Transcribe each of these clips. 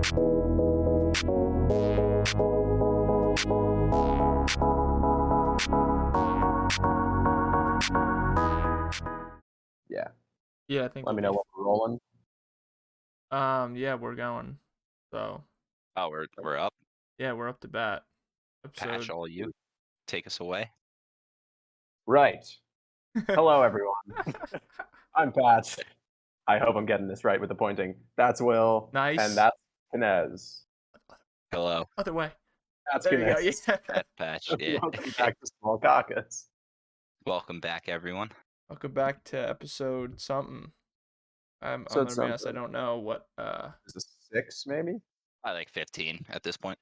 Yeah. Yeah, I think Let we'll me know be when we're rolling. Yeah, we're going. So, Oh, we're up. yeah, we're up to bat. Patch, Episode. all you. Take us away. Right. Hello, everyone. I'm Pat. I hope I'm getting this right with the pointing. That's Will. Nice. And that's Kinez. Hello. Other way. That's There you go. Kinez. Yeah. Patch. Yeah. Welcome back to Small Caucus. Welcome back, everyone. Welcome back to episode something. I'm So gonna be honest, I don't know what Is this 6, maybe? I like 15 at this point.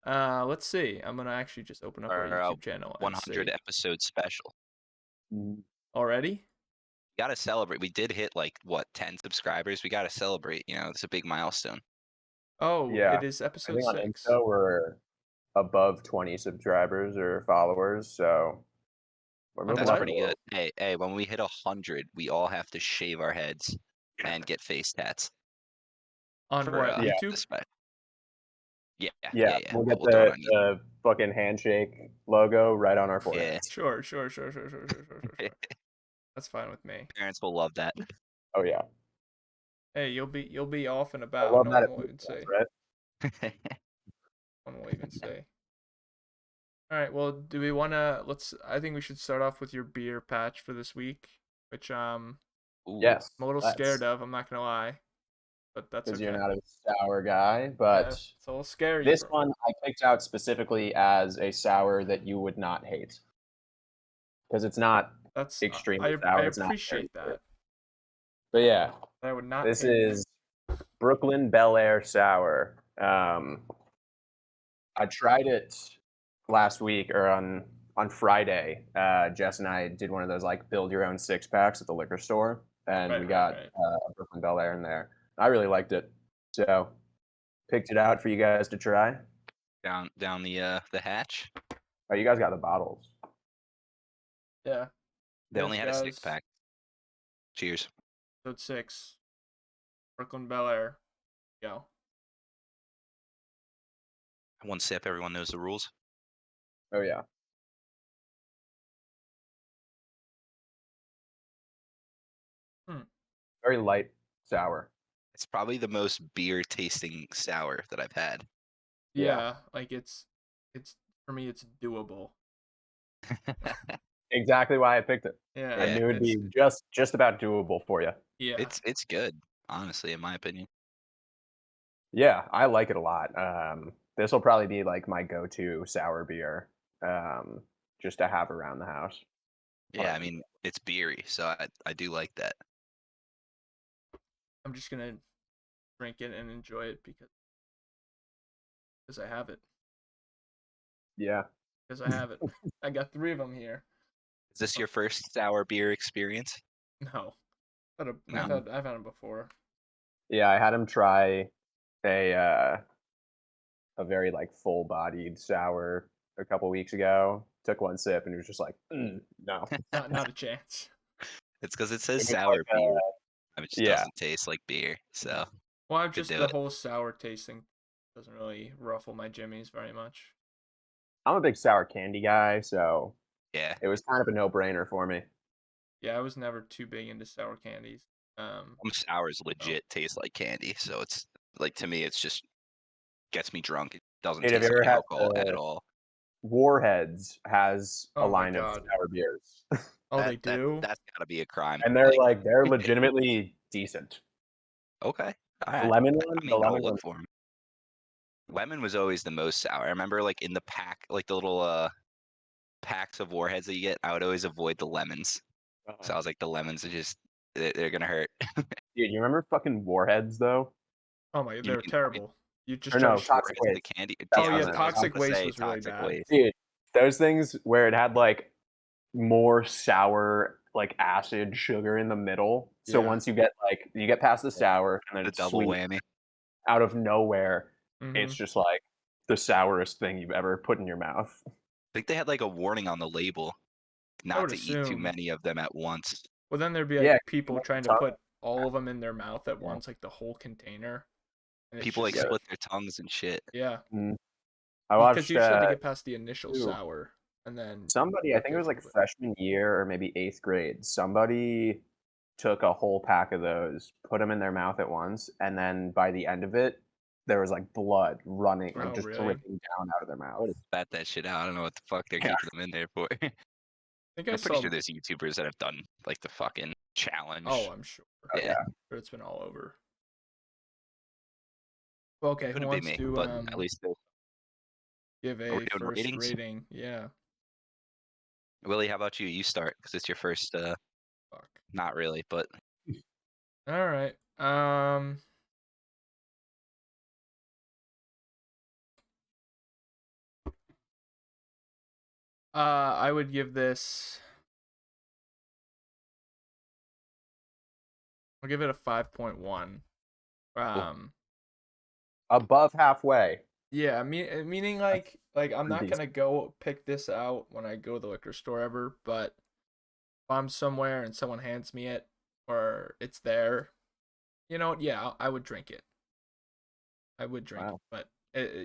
let's see. I'm gonna actually just open up our Our YouTube channel and 100 see. episode special. Already? Gotta celebrate. We did hit 10 subscribers. We gotta celebrate. It's a big milestone. Oh, Yeah. it is I episode think on 6. Insta we're above 20 subscribers or followers, so we're moving That's up. pretty good. Hey, when we hit 100, we all have to shave our heads and get face tats. On for, what? yeah. YouTube? Yeah. We'll get do it on YouTube. the fucking handshake logo right on our foreheads. Sure. That's fine with me. Parents will love that. Oh yeah. Hey, you'll be off and I about. love No that. one will even say. Right? No one will even say. All right. Well, do we want to? I think we should start off with your beer patch for this week, which Ooh. Yes. I'm a little scared of. I'm not gonna lie, but that's Because okay. you're not a sour guy, but It's a little scary. this one I picked out specifically as a sour that you would not hate. Because it's not extremely sour. I It's not appreciate very bitter. that. But yeah, I would not. this hate is Brooklyn Bel Air Sour. I tried it last week or on Friday. Jess and I did one of those build your own 6-packs at the liquor store, and we got a Brooklyn Bel Air in there. I really liked it, so picked it out for you guys to try. Down the hatch. Oh, you guys got the bottles. Yeah. They only had a 6-pack. Cheers. Episode 6. Brooklyn Bel Air. Go. One sip. Everyone knows the rules. Oh yeah. Very light sour. It's probably the most beer tasting sour that I've had. Yeah. It's for me. It's doable. Exactly why I picked it. Yeah. I knew it'd be just about doable for you. Yeah. It's good, honestly, in my opinion. Yeah, I like it a lot. This will probably be my go-to sour beer, just to have around the house. Yeah, I mean, it's beery, so I do like that. I'm just gonna drink it and enjoy it because I have it. Yeah. Because I have it. I got 3 of them here. Is this your first sour beer experience? No. I've had them before. Yeah, I had him try a very full-bodied sour a couple weeks ago. Took one sip and he was just like, no. Not a chance. It's because it says It was sour beer. It just yeah. doesn't taste like beer, so. Well, the whole sour tasting doesn't really ruffle my jimmies very much. I'm a big sour candy guy, so yeah, it was kind of a no-brainer for me. Yeah, I was never too big into sour candies. Sours legit taste like candy, so it's to me, it's just gets me drunk. It doesn't taste like alcohol at all. Warheads has a line of sour beers. Oh, they do? That's gotta be a crime. And they're they're legitimately decent. Okay. All right. Lemon one? I mean, the go lemon look one. for 'em. Lemon was always the most sour. I remember in the pack, the little packs of Warheads that you get, I would always avoid the lemons. So I was like, the lemons are just, they're gonna hurt. Dude, you remember fucking Warheads though? Oh my, they're terrible. You just Toxic waste. The candy. Oh yeah, toxic waste was really bad. Dude, those things where it had more sour acid sugar in the middle. So once you get you get past the sour and then the it's double sweet whammy out of nowhere, it's just the sourest thing you've ever put in your mouth. I think they had a warning on the label not to eat too many of them at once. Well, then there'd be people trying to put all of them in their mouth at once, the whole container. And it's People like just split their tongues and shit. yeah, I because watched you usually have to get past the initial ooh, sour, and then somebody, I think it goes was a like little bit. freshman year or maybe 8th grade. Somebody took a whole pack of those, put them in their mouth at once, and then by the end of it, there was like blood running, like Oh, just really? dripping down out of their I mouth. would have spat that shit out. I don't know what the fuck they're Yeah. keeping them in there for. I think I I'm pretty saw. sure there's YouTubers that have done like the fucking challenge. Oh, I'm sure. Oh, Yeah, yeah. But it's been all over. Well, okay, who couldn't be wants me, to but at least give are we a doing first ratings? rating? Yeah. Willie, how about you? You start because it's your first. Fuck. Not really, but All right. I would give this. I'll give it a 5.1. Above halfway. Yeah, meaning like I'm not pretty gonna go pick this out when I go to the liquor store ever, but if I'm somewhere and someone hands me it or it's there, you know what? Yeah, I would drink it. I would drink it, Wow. but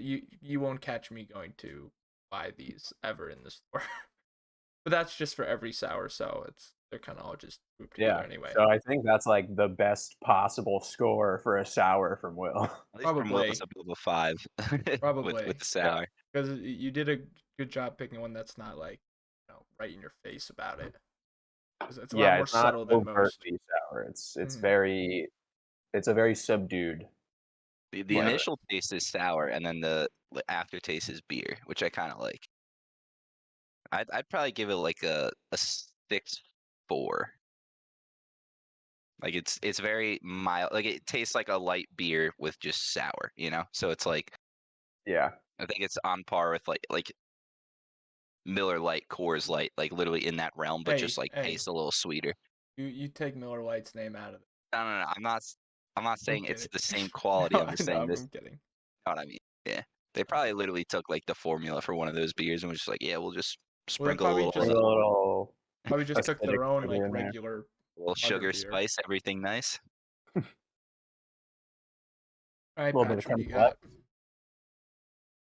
you won't catch me going to buy these ever in the store. But that's just for every sour, so they're kind of all just grouped together Yeah. anyway. So I think that's like the best possible score for a sour from Will. at least from Will, Probably, it's a bit of a 5 with the Yeah. sour. because you did a good job picking one that's not like, right in your face about it. 'Cause it's a lot Yeah, more it's not subtle than most. overtly sour. It's Mhm. very it's a very subdued The Yeah, flavor. initial taste is sour, and then the aftertaste is beer, which I kind of like. I'd probably give it like a 6.4. Like it's very mild. Like it tastes like a light beer with just sour, you know. So it's like Yeah. I think it's on par with like Miller Lite, Coors Light, like literally in that realm, but just hey, like hey, tastes a little sweeter. you take Miller Lite's name out of it. No, no, no. I'm not I'm saying it's kidding. the same quality. No, I'm just I know, saying this. I'm kidding. You know what I mean? Yeah. They probably literally took like the formula for one of those beers and was just like, yeah, we'll just Well, they sprinkle probably Put just a little took acidic their own sugar like in there. regular little lager sugar, beer. spice, everything nice. All A right, little bit of Patch, what do you chemical X.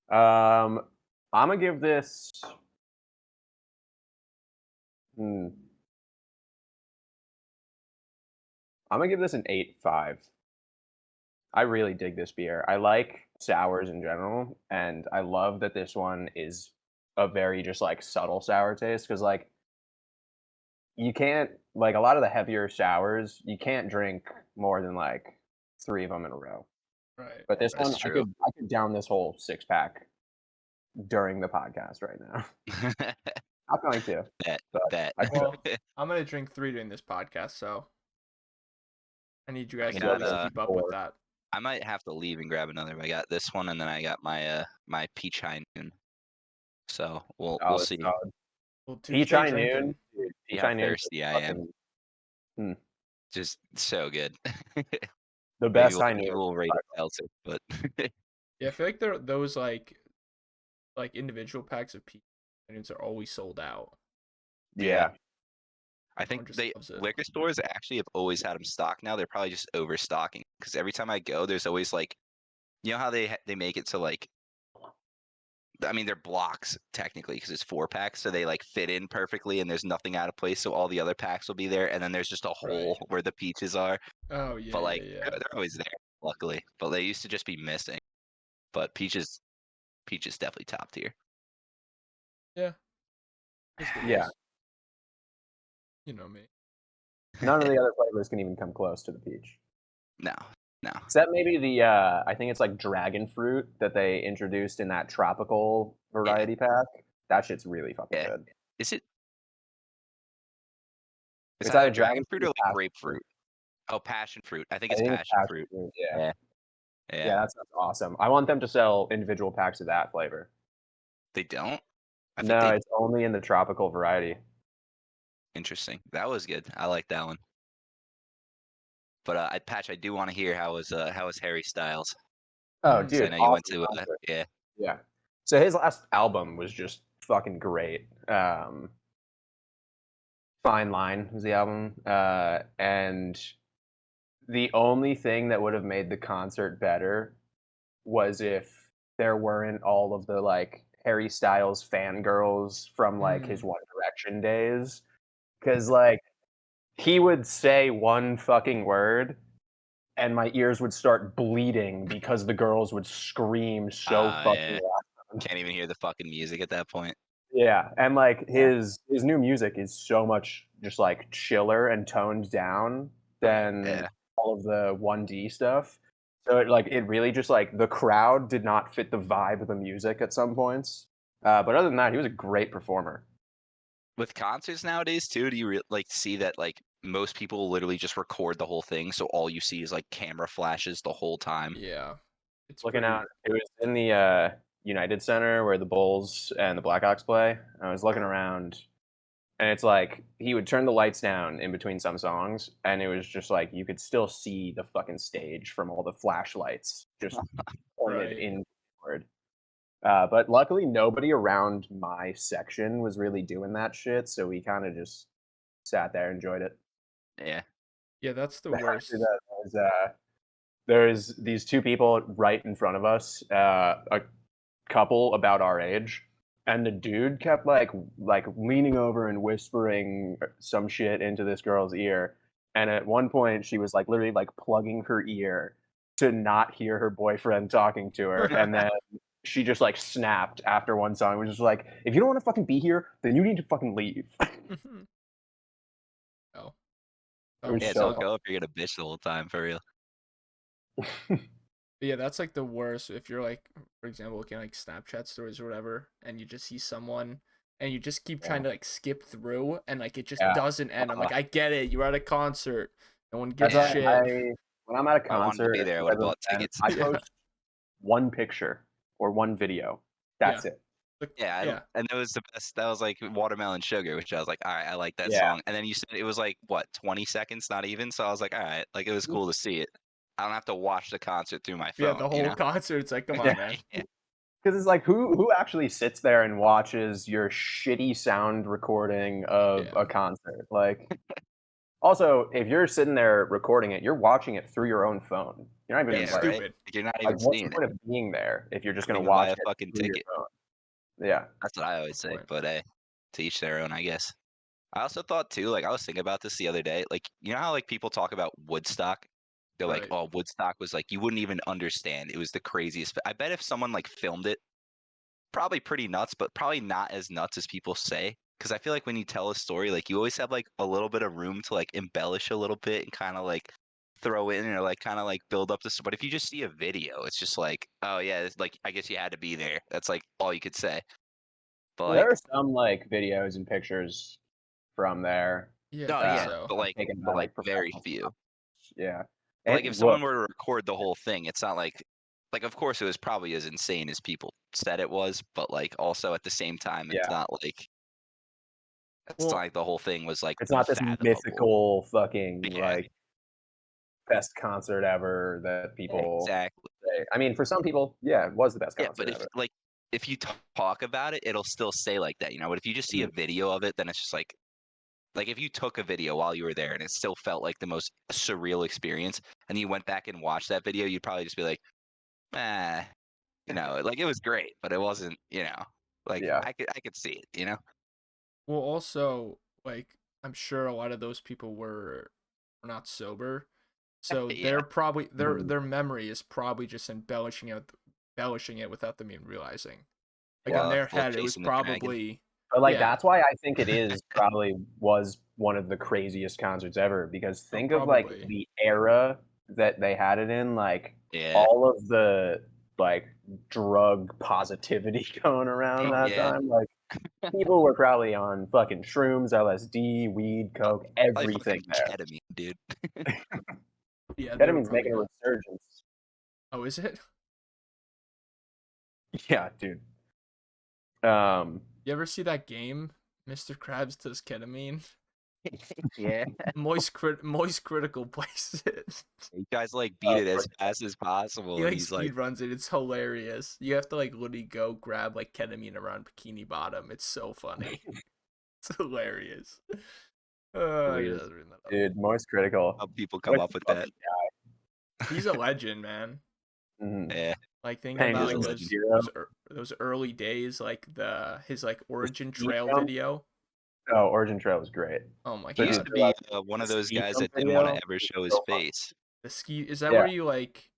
got? I'm gonna give this. Hmm, I'm gonna give this an 8.5. I really dig this beer. I like sours in general, and I love that this one is a very just like subtle sour taste because like you can't like a lot of the heavier sours you can't drink more than like 3 of them in a row. Right, But this right. That's one true. I could down this whole 6 pack during the podcast right now. Not going to, Bet, but bet. I could. Well, I'm gonna drink 3 during this podcast, so I need you I guys to at got least keep up with 4. that. I might have to leave and grab another. I got this one and then I got my peach high noon. So we'll Solid, see solid. Well, Peach Tuesday High Noon, drinking. dude, see Peach how High Noon is thirsty I am. fucking Just so good. the Maybe best High Noon. we'll rate it seltzer, but Yeah, I feel like those like individual packs of peach onions are always sold out. Yeah. I think Everyone just they loves it. liquor stores actually have always had them stocked. Now they're probably just overstocking because every time I go, there's always like, you know how they make it so like, I mean they're blocks technically because it's 4 packs, so they like fit in perfectly and there's nothing out of place, so all the other packs will be there, and then there's just a hole Right. where the peaches are. Oh yeah, But like yeah. they're always there, luckily. But they used to just be missing. But peaches definitely top tier. Yeah. Just what it Yeah. is. You know me. None of the other flavors can even come close to the peach. No, no. Except maybe the I think it's like dragon fruit that they introduced in that tropical variety pack. That shit's really fucking Yeah. good. Is it? Is It's that either the dragon fruit or or like passion fruit. grapefruit? Oh, passion fruit. I think I it's think it's passion passion fruit. fruit. Yeah. Yeah, yeah. Yeah, that sounds awesome. I want them to sell individual packs of that flavor. They don't. I think No, they. it's only in the tropical variety. Interesting. That was good. I like that one. But I do want to hear how was Harry Styles? Oh, So I dude, know you went awesome to concert. yeah. Yeah. So his last album was just fucking great. Fine Line was the album, and the only thing that would have made the concert better was if there weren't all of the like Harry Styles fangirls from like his One Direction days. Cause like he would say one fucking word and my ears would start bleeding because the girls would scream so fucking Yeah. loud. Can't even hear the fucking music at that point. Yeah, and like his new music is so much just like chiller and toned down than Yeah. all of the 1D stuff. So it really just like the crowd did not fit the vibe of the music at some points. But other than that, he was a great performer. With concerts nowadays too, do you like see that like most people literally just record the whole thing, so all you see is like camera flashes the whole time? Yeah. It's Looking pretty out, it was in the United Center where the Bulls and the Blackhawks play. I was looking around, and it's like he would turn the lights down in between some songs, and it was just like you could still see the fucking stage from all the flashlights just pointed right. inward. But luckily, nobody around my section was really doing that shit, so we kind of just sat there, enjoyed it. Yeah. Yeah, that's the Actually, worst. there's these two people right in front of us, a couple about our age, and the dude kept like leaning over and whispering some shit into this girl's ear. And at one point, she was like literally like plugging her ear to not hear her boyfriend talking to her, and then she just like snapped after one song, which is like, if you don't want to fucking be here, then you need to fucking leave. Oh. It was Yeah, so don't go if you're gonna bitch the whole time for real. But yeah, that's like the worst. If you're like, for example, looking at like Snapchat stories or whatever, and you just see someone and you just keep trying to like skip through and like it just Yeah. doesn't end. I'm like, I get it. You're at a concert. No one gives That's a why shit. when I'm at a If I wanted to concert, be there, I would have bought tickets. I Yeah. post one picture or one video. That's it. Yeah, and it was the best. That was like Watermelon Sugar, which I was like, all right, I like that Yeah. song. And then you said it was like what, 20 seconds, not even. So I was like, all right, like it was cool to see it. I don't have to watch the concert through my phone. Yeah, the whole concert. It's like, come on, man. Because it's like, who actually sits there and watches your shitty sound recording of a concert? Like, also, if you're sitting there recording it, you're watching it through your own phone. You're not even Yeah, like, stupid. Like, you're not like even what's the seeing it. point of being there if you're just gonna Couldn't even buy watch a it fucking through your ticket. phone? Yeah. That's what I always say. But hey, to each their own, I guess. I also thought too, like I was thinking about this the other day. Like, you know how like people talk about Woodstock? They're like, Right. oh, Woodstock was like you wouldn't even understand. It was the craziest. I bet if someone like filmed it, probably pretty nuts, but probably not as nuts as people say. Because I feel like when you tell a story, like you always have like a little bit of room to like embellish a little bit and kind of like throw in or like kind of like build up this. But if you just see a video, it's just like, oh yeah, it's like I guess you had to be there. That's like all you could say. But There like, are some like videos and pictures from there. Yeah, no, I think yeah, so. Taken by but like like very professional few. photographers. Yeah. But It like if someone looked, were to record the whole thing, it's not like of course it was probably as insane as people said it was, but like also at the same time, it's yeah. not like it's not Well, like the whole thing was like It's not this unfathomable. mythical fucking Yeah, like best concert ever that people exactly. say. I mean, for some people, yeah, it was the best Yeah, but concert if ever. like if you talk about it, it'll still say like that, you know. But if you just see a video of it, then it's just like if you took a video while you were there and it still felt like the most surreal experience, and you went back and watched that video, you'd probably just be like, eh, you know, like it was great, but it wasn't, you know, like Yeah. I could see it, you know. well, also, like, I'm sure a lot of those people were not sober, so Yeah, they're probably Mhm. their memory is probably just embellishing it without them even realizing. Like in Yeah. their like head, it was chasing the dragon. probably But like yeah, that's why I think it is probably was one of the craziest concerts ever because oh, think of like probably the era that they had it in, like Yeah, all of the like drug positivity going around oh that yeah, yeah. time. Like people were probably on fucking shrooms, LSD, weed, coke, Probably everything fucking there. ketamine, dude. yeah, they were Ketamine's probably making a good. resurgence. Oh, is it? Yeah, dude. Um, You ever see that game, Mr. Krabs does ketamine? Yeah. Moist critical plays it. You guys like beat it as fast as possible, He and like he's like, speed runs it. It's hilarious. You have to like literally go grab like ketamine around Bikini Bottom. It's so funny. It's hilarious. I weird. just bring that up. Dude, Moist Critical. how people come What up a with that. fucking He's a legend, man. guy. Mhm. Yeah, Like thinking Paying about He's a like legend. those early days, like his like origin ski trail jump? video. Oh, Origin Trail was great. Oh my He But used god. to dude, be one the of those ski guys jump that didn't want to video ever was show his so fun. face. The ski, is that Yeah. where you like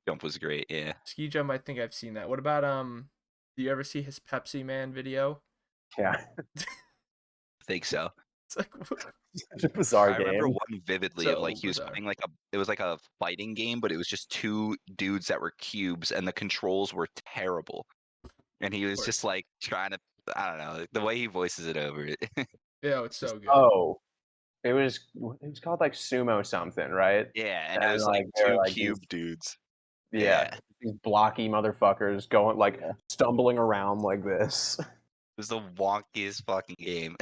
Jump was great, yeah. ski jump? I think I've seen that. What about do you ever see his Pepsi Man video? Yeah. I think so. It's like Such a bizarre I remember game. one vividly of so like he was bizarre. playing like it was like a fighting game, but it was just two dudes that were cubes and the controls were terrible. And he was just course. like trying to, I don't know, the way he voices it over it. Yeah, it's so good. Oh, it was called like Sumo something, right? Yeah, and it was And like they were two like cube dudes. yeah, these blocky motherfuckers going like stumbling around like this. It was the wonkiest fucking game.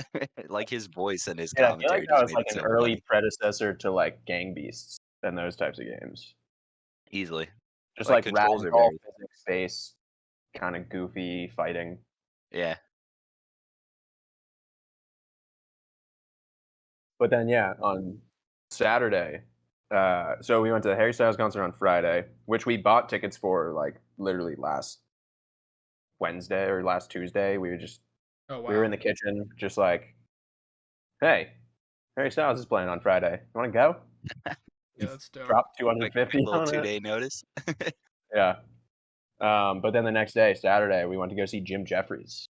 Like his voice and his Yeah, I feel like commentary that just was made like it an so early funny. predecessor to like Gang Beasts and those types of games. Easily. Just Like, like controls are ragdoll very- physics based, kind of goofy fighting. Yeah. But then yeah, on Saturday, so we went to the Harry Styles concert on Friday, which we bought tickets for like literally last Wednesday or last Tuesday. We were in the kitchen, just like, hey, Harry Styles is playing on Friday. You want to go? Yeah, that's dope. Drop Like 250 a little on it. 2-day notice. Yeah. But then the next day, Saturday, we went to go see Jim Jeffries.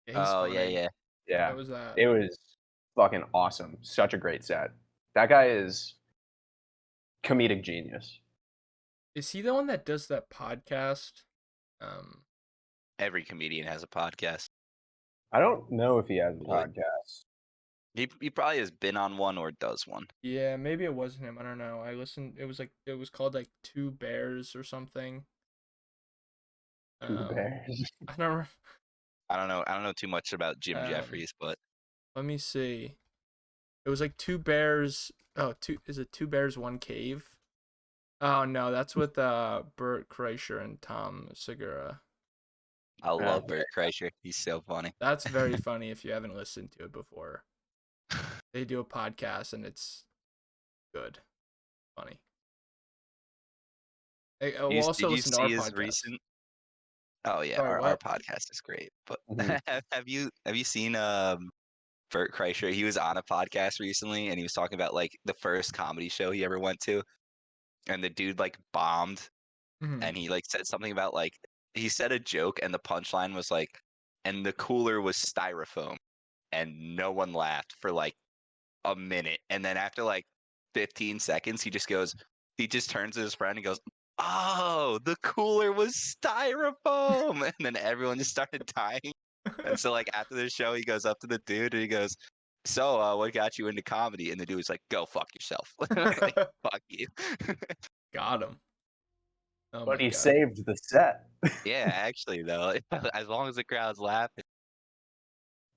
Yeah, he's Oh, funny. yeah. Yeah. How was that? It was fucking awesome. Such a great set. That guy is comedic genius. Is he the one that does that podcast? Every comedian has a podcast. I don't know if he has a Really? podcast. He probably has been on one or does one. Yeah, maybe it wasn't him. I don't know. I listened. It was called like Two Bears or something. Two Bears. I don't. I don't know too much about Jim Jeffries, but Let me see. It was like Two Bears. Oh, is it Two Bears, One Cave? Oh no, that's with Bert Kreischer and Tom Segura. I love Bert Kreischer. He's so funny. That's very funny if you haven't listened to it before. They do a podcast and it's good, funny. We'll also Did you listen to our see his podcast. recent? Oh yeah, Sorry, our what? podcast is great. But Mhm. have you seen Bert Kreischer? He was on a podcast recently and he was talking about like the first comedy show he ever went to, and the dude like bombed, Mhm. and he like said something about like he said a joke and the punchline was like, and the cooler was styrofoam, and no one laughed for like a minute, and then after like 15 seconds he just turns to his friend and goes, oh, the cooler was styrofoam, and then everyone just started dying. And so like after the show he goes up to the dude and he goes, so what got you into comedy? And the dude was like, go fuck yourself. Like, fuck you. Got him. Oh But my he God. saved the set. Yeah, actually though, as long as the crowd's laughing.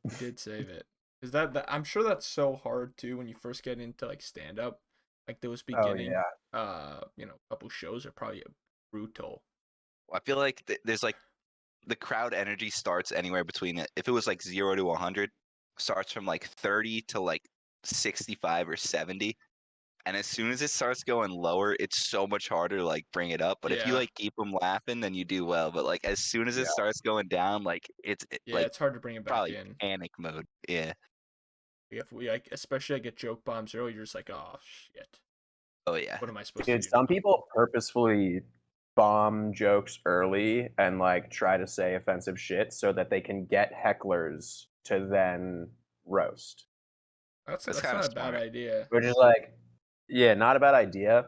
He did save it. Is that I'm sure that's so hard too when you first get into like stand up. Like those beginning couple shows are probably brutal. I feel like there's like the crowd energy starts anywhere between if it was like 0 to 100, starts from like 30 to like 65 or 70. And as soon as it starts going lower, it's so much harder to like bring it up. But if you Yeah. like keep them laughing, then you do well. But like as soon as it starts going down, like like It's hard to bring it back probably in. panic mode. Yeah. If we like, especially like at joke bombs early, you're just like, oh shit. Oh yeah. What am I supposed Dude, to do? some people purposefully bomb jokes early and like try to say offensive shit so that they can get hecklers to then roast. That's That's not kinda a bad smart. idea. Which is like, yeah, not a bad idea.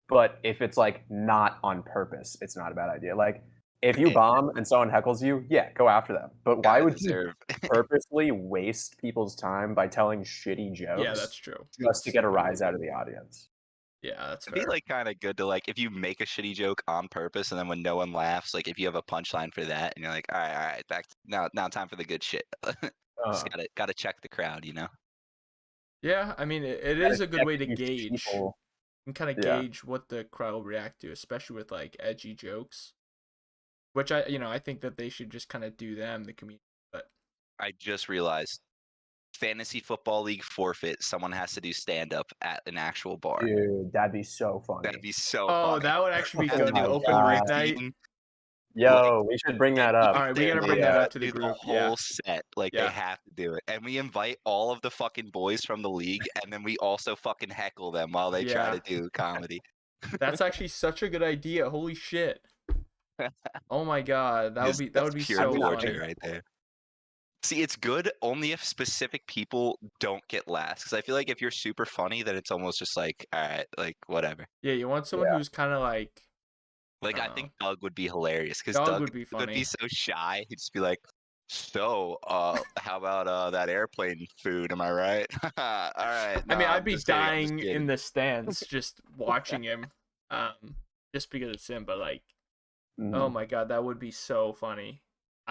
But if it's like not on purpose, it's not a bad idea. Like if you bomb and someone heckles you, yeah, go after them. But why Gotta would deserve. you purposely waste people's time by telling shitty jokes Yeah, that's true. just to get a rise out of the audience? Yeah, that's It'd fair. be like kind of good to like if you make a shitty joke on purpose and then when no one laughs, like if you have a punchline for that and you're like, all right, back now time for the good shit. Just gotta check the crowd, you know. Yeah, I mean, it Gotta is a good check way to these gauge. people. You can kind of Yeah. gauge what the crowd will react to, especially with like edgy jokes. Which I think that they should just kind of do them, the community. But I just realized fantasy football league forfeit, someone has to do stand up at an actual bar. Dude, that'd be so funny. That'd be so oh, funny. that would actually be Oh good. my The open God. mic night. Yo, we should bring that up. All right, we gotta bring that up to the group. The whole set, like they have to do it, and we invite all of the fucking boys from the league, and then we also fucking heckle them while they try to do comedy. That's actually such a good idea. Holy shit! Oh my god, that would be so funny right there. See, it's good only if specific people don't get last, because I feel like if you're super funny, then it's almost just like, all right, like whatever. Yeah, you want someone who's kind of like. I think Doug would be hilarious because Doug would be funny. Would be so shy. He'd just be like, "So, how about that airplane food? Am I right?" All right. No, I mean, I'd be dying in the stands just watching him, just because it's him. But like, oh my god, that would be so funny.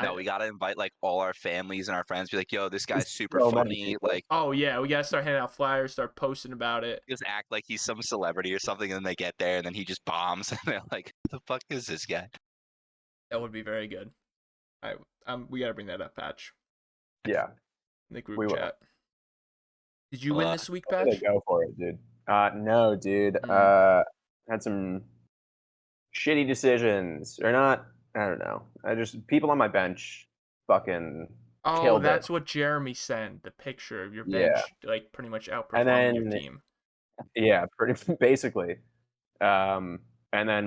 No, we gotta invite like all our families and our friends. Be like, "Yo, this guy's super funny." Like, oh yeah, we gotta start handing out flyers, start posting about it. Just act like he's some celebrity or something, and then they get there, and then he just bombs, and they're like, "Who the fuck is this guy?" That would be very good. We gotta bring that up, Patch. Yeah. In the group chat. Did you win this week, Patch? Go for it, dude. No, dude. Had some shitty decisions, or not. I don't know. People on my bench fucking killed it. That's what Jeremy sent, the picture of your bench, like pretty much outperforming your team. Yeah, pretty basically. And then in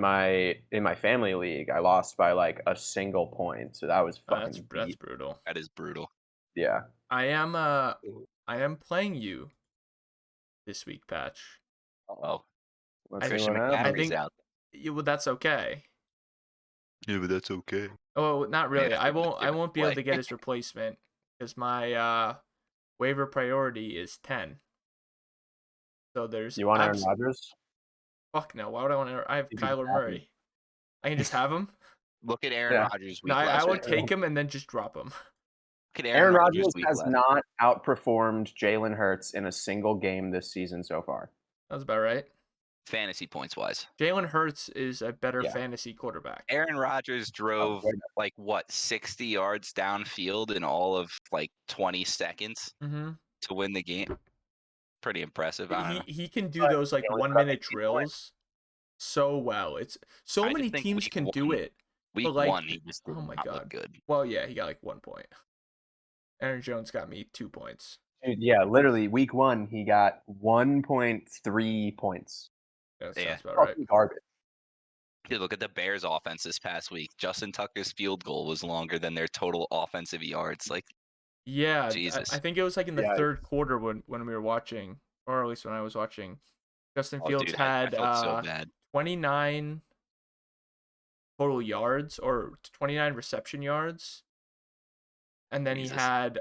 my family league, I lost by like a single point, so that was fucking. That's brutal. That is brutal. Yeah. I am playing you this week, Patch. Oh, Christian McCaffrey's out. Well, that's okay. Yeah, but that's okay. Oh, not really. I won't be able to get his replacement because my waiver priority is 10. So there's. You want Aaron Rodgers? Fuck no. Why would I want to? I have Kyler Murray. I can just have him. Look at Aaron Rodgers. No, I will take him and then just drop him. Aaron Rodgers has not outperformed Jalen Hurts in a single game this season so far. That's about right. Fantasy points wise, Jalen Hurts is a better fantasy quarterback. Aaron Rodgers drove 60 yards downfield in all of 20 seconds to win the game. Pretty impressive. He can do those 1 minute drills so well. It's so many teams can do it. Week 1, he just did not look good. Well, yeah, he got 1 point. Aaron Jones got me 2 points. Dude, yeah, literally week 1, he got 1.3 points. That sounds about right. Garbage. Dude, look at the Bears' offense this past week. Justin Tucker's field goal was longer than their total offensive yards. Yeah, Jesus. I think it was in the third quarter when we were watching, or at least when I was watching. Justin Fields had 29 total yards or 29 reception yards, and then he had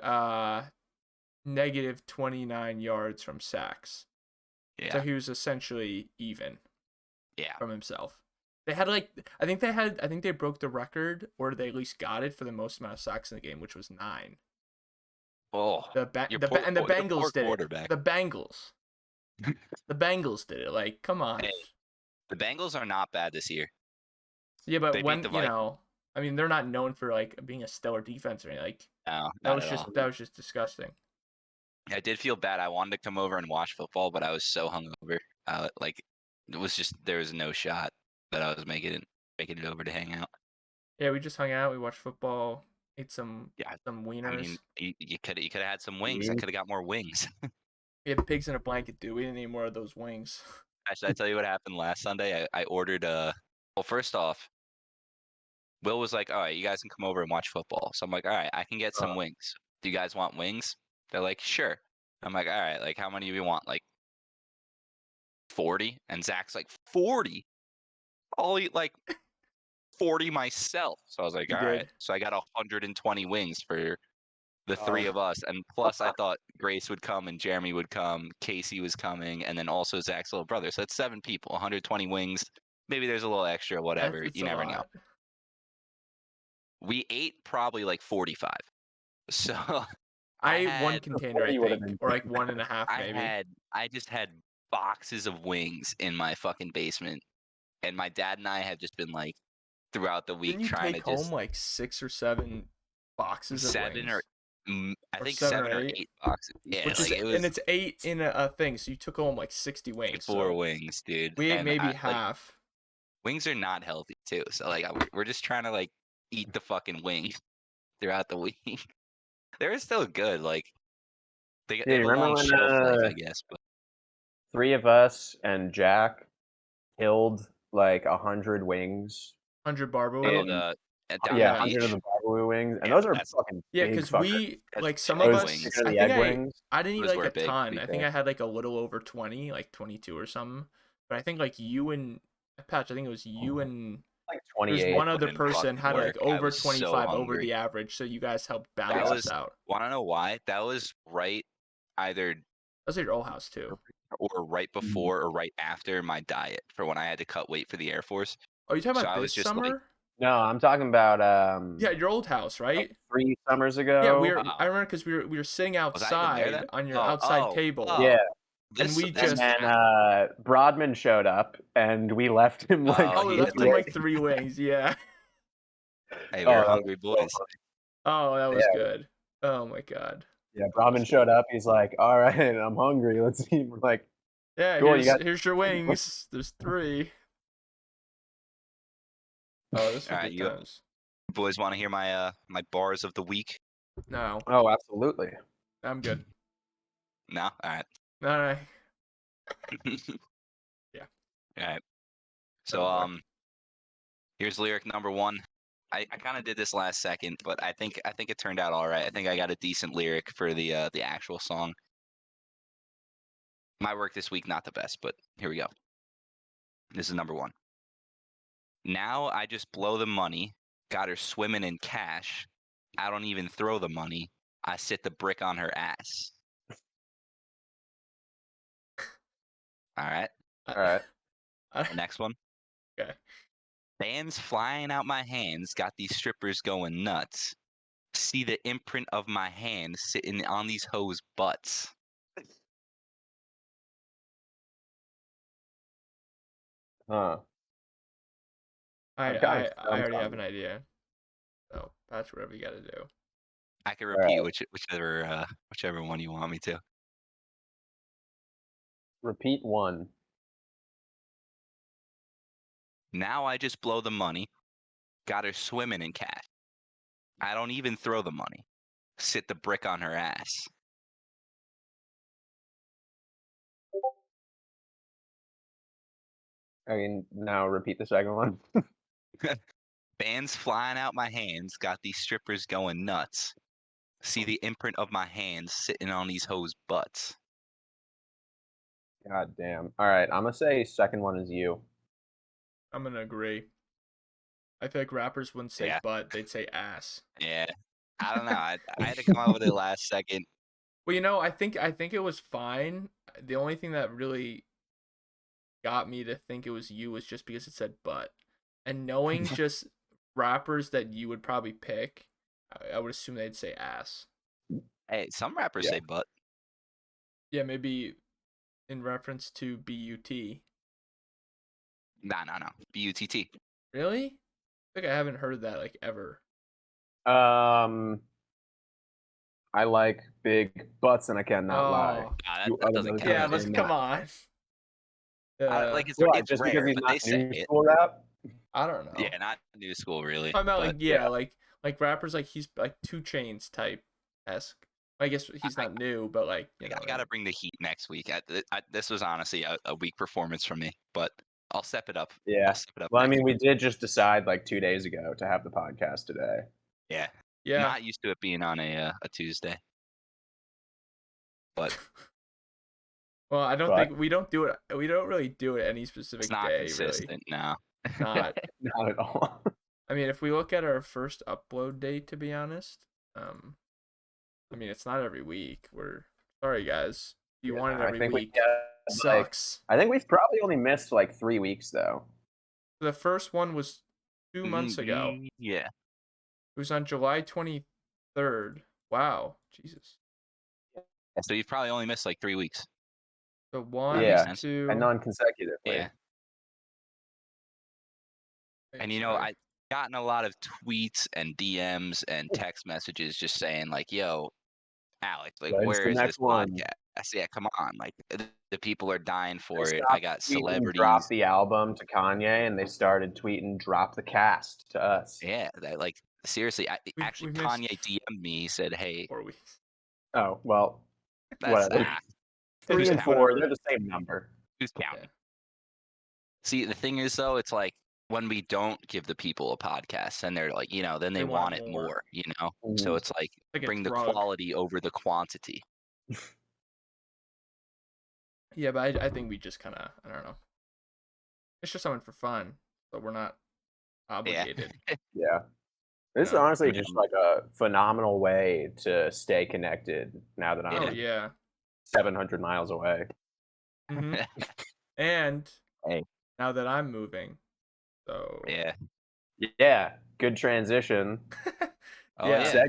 negative 29 yards from sacks. Yeah. So he was essentially even. Yeah. From himself. They had I think they broke the record, or they at least got it for the most amount of sacks in the game, which was 9. Oh. The Bengals did it. The Bengals. The Bengals did it. Come on. Hey, the Bengals are not bad this year. Yeah, but when I mean, they're not known for being a stellar defense or anything. No, that was just disgusting. I did feel bad. I wanted to come over and watch football, but I was so hungover. It was just there was no shot that I was making it over to hang out. Yeah, we just hung out. We watched football. Ate some wieners. I mean, you could have had some wings. I could have got more wings. We had pigs in a blanket, dude. We didn't need more of those wings. Should I tell you what happened last Sunday? I ordered well, first off, Will was like, all right, you guys can come over and watch football. So I'm like, all right, I can get some wings. Do you guys want wings? They're like, sure. I'm like, all right, how many do you want? 40? And Zach's like, 40? I'll eat 40 myself. So I was like, all right. So I got 120 wings for the 3 of us. And plus I thought Grace would come and Jeremy would come. Casey was coming. And then also Zach's little brother. So that's 7 people, 120 wings. Maybe there's a little extra, whatever. You never know. We ate probably 45. So I ate 1 container, I think, or 1.5 maybe. I just had boxes of wings in my fucking basement. And my dad and I have just been throughout the week trying to take home 6 or 7 boxes of wings? I think 7 or 8 boxes. Yeah, and it's 8 in a thing, so you took home 60 wings. 4 wings, dude. We ate maybe half. Wings are not healthy too, so we're just trying to eat the fucking wing throughout the week. They're still good. Like they Yeah, have you a remember long when shelf life, I guess. But 3 of us and Jack killed like 100 wings? 100 barber oh, wing. In down yeah, the 100 of beach. the barbecue wings, and Yeah, those are that's fucking Yeah, big because fuckers. we that's like some egg of Those us. wings. chicken or I the think egg wings. I didn't eat Those like were a big. ton. I think Yeah. I had like a little over 20, like 22 or something. But I think like you and Patch, I think it was you and Like there's 28. one other Wouldn't person fucking had like work. I over was so 25 over hungry. the average, so you guys helped That balance us was out. wanna know why? That was right either That's at your old house too. or right before or right after my diet for when I had to cut weight for the Air Force. Oh, you talking So about I was this just like, summer? No, I'm talking about Yeah, your old house, like right? 3 summers Yeah, ago. I remember because we were sitting was I even there outside then? on your Oh, outside table, Yeah, and this we this and just then Broadman showed up, and we left him like Oh, we he 3 had left him like like 3 wings. Yeah. hey, we Oh, were that was hungry so boys. funny. Oh, that was Yeah, good. Oh my god. yeah. Broadman Awesome. showed up. He's like, "All right, I'm hungry. Let's eat." We're like, Yeah, "Cool, you got." here's your wings. There's 3. Oh, this All was right, good you times. boys want to hear my my bars of the week? No, Oh, absolutely. I'm good. No, all right, No. Yeah. all right. Oh So boy. here's lyric number 1. I kind of did this last second, but I think it turned out all right. I think I got a decent lyric for the actual song. My work this week not the best, but here we go. This is number 1. Now I just blow the money. Got her swimming in cash. I don't even throw the money. I sit the brick on her ass. All right. All right. The next one. Okay. Bands flying out my hands. Got these strippers going nuts. See the imprint of my hand sitting on these hoes' butts. Huh. I I'm kind of I stumped already have on an this. idea. So that's whatever you got to do. I can All repeat right. whichever one you want me to. Repeat 1. Now I just blow the money. Got her swimming in cash. I don't even throw the money. Sit the brick on her ass. I mean, now repeat the second one. Bands flying out my hands. Got these strippers going nuts. See the imprint of my hands sitting on these hoes' butts. God damn. All right, I'm gonna say second one is you. I'm gonna agree. I feel like rappers wouldn't say Yeah. butt, they'd say ass. Yeah. I don't know. I had to come up with it last second. Well, I think it was fine. The only thing that really got me to think it was you was just because it said butt. And knowing just rappers that you would probably pick, I would assume they'd say ass. Hey, some rappers Yeah. say butt. Yeah, maybe in reference to BUT. No. BUTT. Really? I think I haven't heard that like ever. Um, I like big butts, and I cannot lie. Oh. Nah, You that other doesn't motherfuckers count. Yeah, That let's doesn't come count. on. Like Why? it's Just because rare, he's but not they say new it. school rap? I don't know. Yeah, not new school really. I'm about But like yeah, like rappers like he's like 2 Chainz type esque. I guess he's I, not new, but like you know. I gotta bring the heat next week. This was honestly a weak performance from me, but I'll step it up. Yeah. I'll step it up Well, I next mean, week. we did just decide like 2 days ago to have the podcast today. Yeah. Yeah. Not used to it being on a Tuesday. But Well, I don't But think we don't do it. We don't really do it any it's specific not day, consistent now. really. Not. not at all. I mean, if we look at our first upload date, to be honest, I mean, it's not every week. We're sorry, guys. If you want it I every think we week, had, like, sucks. I think we've probably only missed like 3 weeks though. The first one was 2 months ago. Yeah. It was on July 23rd. Wow, Jesus. So you've probably only missed like 3 weeks. So That one, makes Yeah, sense. two. and non-consecutively. Yeah. And you know, sorry. I've gotten a lot of tweets and DMs and text messages just saying like, "Yo, Alex, like, When's where the is this next one? podcast?" Yeah, come on, like the people are dying They for it. I stopped got tweeting "Drop celebrities. the album" to Kanye, and they started tweeting "Drop the cast" to us. Yeah, that like seriously. Actually, We've missed Kanye DM'd me. He said, "Hey, 4 weeks. Oh, well, that's whatever. ah, 3 who's and It's counting? 4, whatever. they're the same number. Who's Yeah. counting?" See, the thing is though, it's like when we don't give the people a podcast, and they're like, then They they want want it more. more. So Mhm. it's like Like a bring the drug. quality over the quantity. Yeah, but I think we just kind of, I don't know. It's just something for fun, but we're not Yeah. obligated. Yeah. This is No. honestly I just mean, like a phenomenal way to stay connected now that Oh yeah. I'm yeah. 700 miles away. Mm-hmm. And Hey, now that I'm moving, so yeah. Yeah, good transition. Oh yeah. yeah.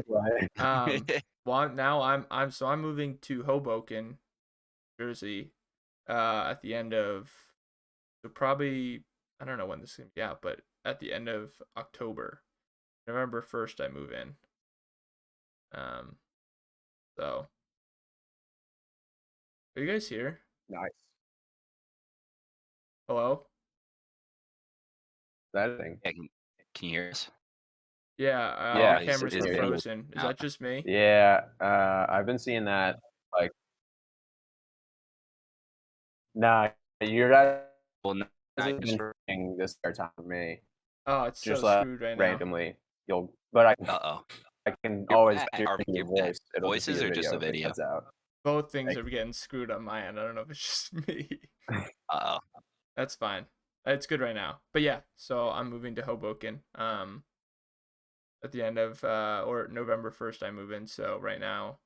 Segue. Now I'm moving to Hoboken, Jersey, at the end of, so probably, I don't know when this is gonna be out, but at the end of October. November 1st I move in. So are you guys here? Nice. Hello? That thing. Yeah, can you hear us? Yeah, Oh, your Yeah. is camera's is still video frozen. Is out? that just me? Yeah, I've been seeing that, like nah, your guys' Well, no, I has just. been f***ing this entire time for me. Oh, it's so Just, like, screwed right now. randomly, but I Uh-oh. I can You're always back. hear You're your back. voice. It'll just be Voices the or just the video if it video? cuts out. Both things Like are getting screwed on my end. I don't know if it's just me. Uh-oh. That's fine. It's good right now. But yeah, so I'm moving to Hoboken. At the end of or November 1st I move in. So right now,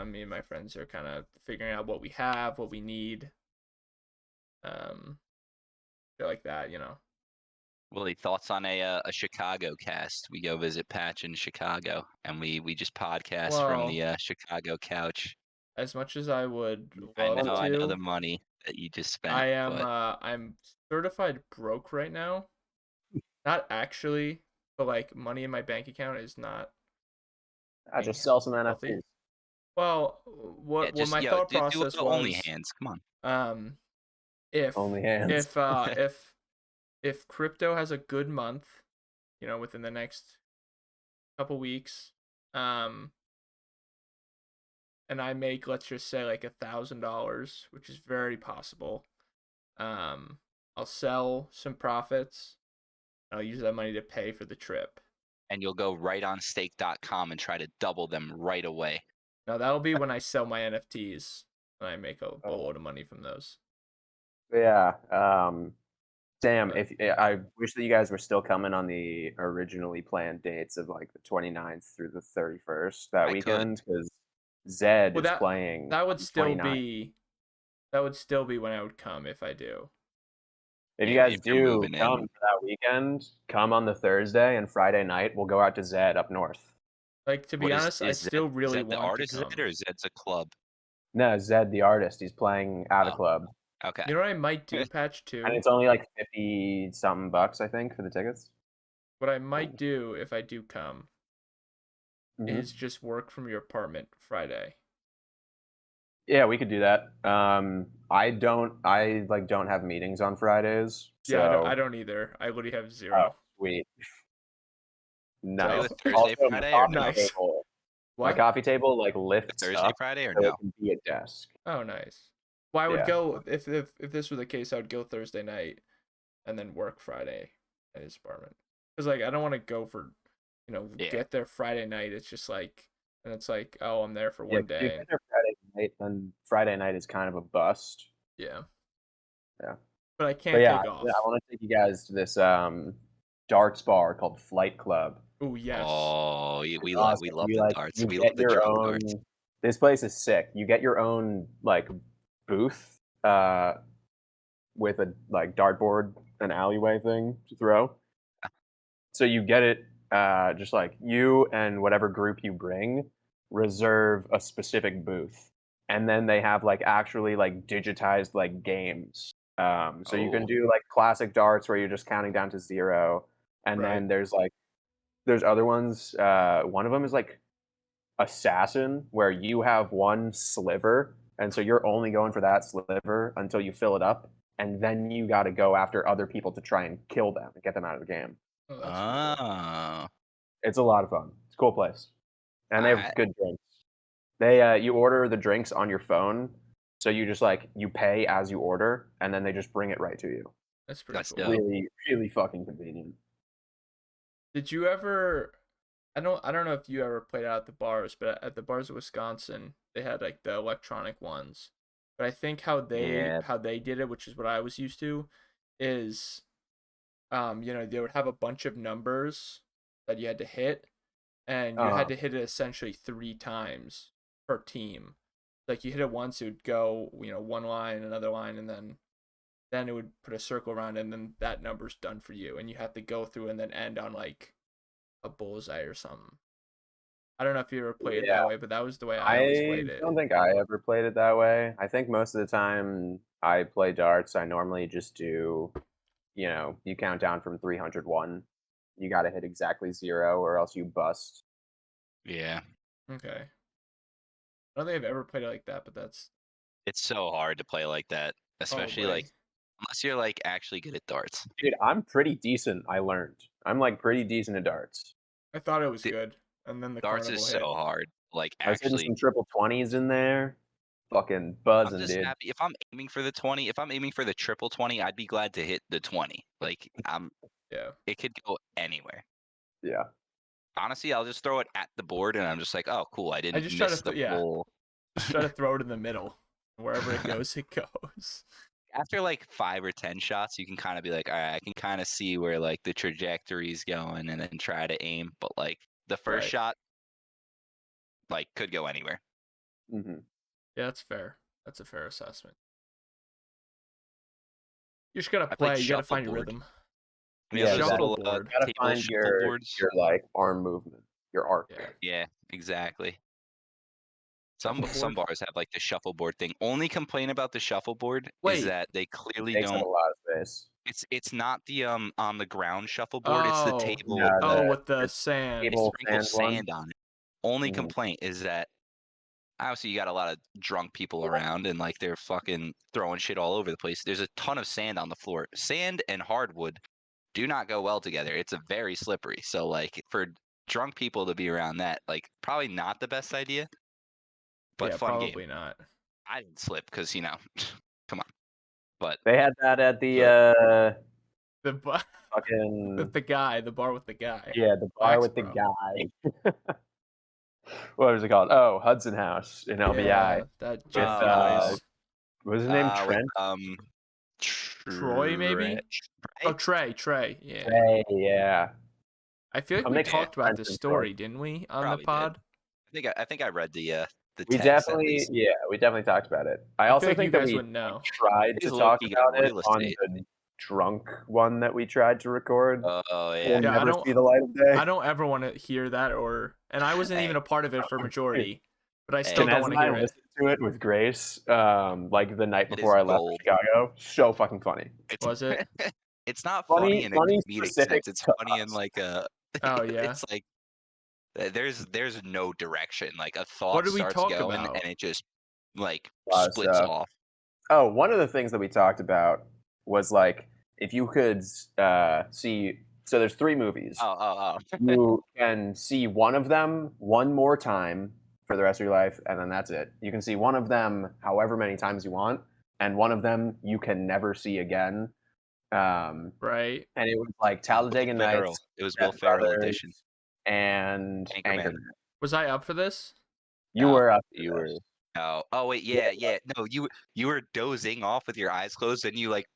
me and my friends are kind of figuring out what we have, what we need. Feel like that. Willie, thoughts on a Chicago cast? We go visit Patch in Chicago, and we just podcast from Well, the Chicago couch. as much as I would I love know the to, money that you just spent, I am but I'm certified broke right now. Not actually, but like money in my bank account is not I being just sell some healthy. NFTs. Well, yeah, what just my thought do process it only was, hands. Come on. um, if Only hands. if crypto has a good month, within the next couple weeks, and I make, let's just say, like $1,000, which is very possible. I'll sell some profits. I'll use that money to pay for the trip. And you'll go right on stake.com and try to double them right away. Now that'll be when I sell my NFTs and I make a Oh. boatload of money from those. Yeah, damn, But I wish that you guys were still coming on the originally planned dates of, like, the 29th through the 31st that I could. weekend, because Zed well, is playing that on would the still 29th. be that would still be when I would come if I do. If you Yeah, guys if you're do moving come in. for that weekend, come on the Thursday, and Friday night, we'll go out to Zed up north. Like, to be What honest, I is still really Zed the want to artist, come. Zed, or Zed's a club? No, Zed the artist, he's playing at a Oh, club, okay. You know what I might do, Patch, and too? it's only, like, 50 something bucks, I think, for the tickets. What I might do if I do come Mhm. is just work from your apartment Friday. Yeah, we could do that. I don't have meetings on Fridays, Yeah, so I don't either. I literally have oh, 0. sweet. Can we do Nice. a Thursday Also, Friday or no? Nice. my What? coffee table, like, A lifts Thursday up Friday or so it no? can be a desk. Oh, nice. Well, I would Yeah. go if this were the case. I would go Thursday night, and then work Friday at his apartment. Cause like I don't want to go for, Yeah. get there Friday night. It's just like, and it's like, oh, I'm there for Yeah, one 'cause if you day. get there Friday night, then Friday night is kind of a bust. Yeah. Yeah. But I But can't yeah, take I off. wanna take you guys to this, darts bar called Flight Club. Oh yes. Oh, It's we awesome. love the darts. You We love get the your drunk own darts. this place is sick. You get your own, like, booth, with a, like, dartboard, an alleyway thing to throw. So you get it, just like you and whatever group you bring reserve a specific booth, and then they have like actually like digitized like games. So you can Oh, do like classic darts where you're just counting down to 0, and Right. then there's other ones. One of them is like assassin where you have one sliver, and so you're only going for that sliver until you fill it up, and then you got to go after other people to try and kill them and get them out of the game. Oh, that's cool. Oh. It's a lot of fun. It's a cool place, and they have I- good drinks. They you order the drinks on your phone, so you just like you pay as you order, and then they just bring it right to you. That's pretty That's cool. dope. Really, really fucking convenient. Did you ever? I don't know if you ever played out at the bars, but at the bars of Wisconsin, they had like the electronic ones. But I think how Yeah. they did it, which is what I was used to, is they would have a bunch of numbers that you had to hit, and you had to hit it essentially 3 times per team. Like you hit it once, it would go, one line, another line, and then it would put a circle around it, and then that number's done for you, and you have to go through and then end on like a bullseye or something. I don't know if you ever played it that way, but that was the way I always played it. don't think I ever played it that way. I think most of the time I play darts, I normally just do, you count down from 301. You got to hit exactly 0 or else you bust. Yeah. Okay. I don't think I've ever played it like that, but that's It's so hard to play like that, especially probably. like unless you're like actually good at darts. Dude, I'm pretty decent, I learned. I'm like pretty decent at darts. I thought it was Dude, good, and then the Darts carnival is hit. so hard. Like I was hitting actually, some triple 20s in there. Fucking I'm buzzing, just dude. happy if I'm aiming for the 20. If I'm aiming for the triple 20, I'd be glad to hit the 20. Like Yeah. it could go anywhere. Yeah. Honestly, I'll just throw it at the board, and I'm just like, oh, cool, I didn't just try miss to the full. just try to throw it in the middle. Wherever it goes, it goes. After like 5 or 10 shots, you can kind of be like, all right, I can kind of see where like the trajectory's going, and then try to aim. But like the first Right. shot, like could go anywhere. Mm-hmm. Yeah, that's fair. That's a fair assessment. You just gotta I played play. You gotta find your shuffleboard. rhythm. We have those little Shuffleboard. You gotta table find your shuffleboards. like arm movement, your arc. Yeah. Yeah, exactly. Some Shuffleboard? bars have like the shuffleboard thing. Only complaint about the shuffleboard Wait. is that they clearly Takes up a don't. lot of space. It's not the on the ground shuffleboard. It's the Oh. table. Yeah, Oh, the with the sand. They table sprinkle sand one. sand on it. Only Mhm. complaint is that obviously you got a lot of drunk people around and like they're fucking throwing shit all over the place. There's a ton of sand on the floor. Sand and hardwood do not go well together. It's a very slippery. So like for drunk people to be around that, like probably not the best idea. But yeah, fun probably game. not. I didn't slip because come on. But They had that at the The bar fucking with the guy, the bar with the guy. the bar with the Foxborough. guy. What was it called? Oh, Hudson House in LBI. Yeah, that With, Jeff noise. what was his name? Trent? Troy, maybe? Oh, Trey. Yeah. Trey, yeah. I feel like I'm we mixing talked about Trent this and story, Troy. didn't we, on Probably the pod? I think I read the We text at definitely, least. we definitely talked about it. I feel also like you think that guys we wouldn't know. tried He's to talk low-key about got it real on estate. the drunk one that we tried to record. Oh We'll yeah. Yeah, I never don't- see the light of day. I don't ever want to hear that, and I wasn't even a part of it for majority, but I still don't Shanez want and to I hear it. listened to it with Grace, like the night It before is I left gold. Chicago. So fucking funny. Was it? It's not Funny- funny in a funny comedic specific sense. It's to funny in us. like a. Oh, yeah? It's like there's no direction. Like a thought What did we starts talk going about? and it just like A lot of splits stuff. off. Oh, one of the things that we talked about was like if you could see. So there's 3 movies. Oh. You can see one of them one more time for the rest of your life, and then that's it. You can see one of them however many times you want, and one of them you can never see again. Right. And it was like Talladega Will Ferrell. Nights, It was Step Will Ferrell Brothers, edition. and Anchorman. Anchorman. Was I up for this? You No, were up. You were. Oh wait, yeah. No, you were dozing off with your eyes closed, and you like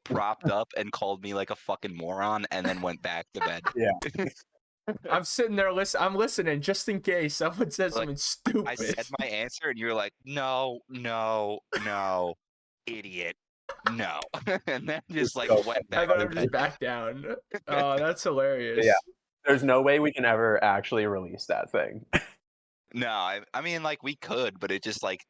propped up and called me like a fucking moron, and then went back to bed. Yeah. I'm sitting there I'm listening just in case someone says Like, something stupid. I said my answer, and you were like, no, idiot, no, and then just like So went I back thought to I would bed. just back down. Oh, that's hilarious. Yeah. There's no way we can ever actually release that thing. No, I mean like we could, but it just like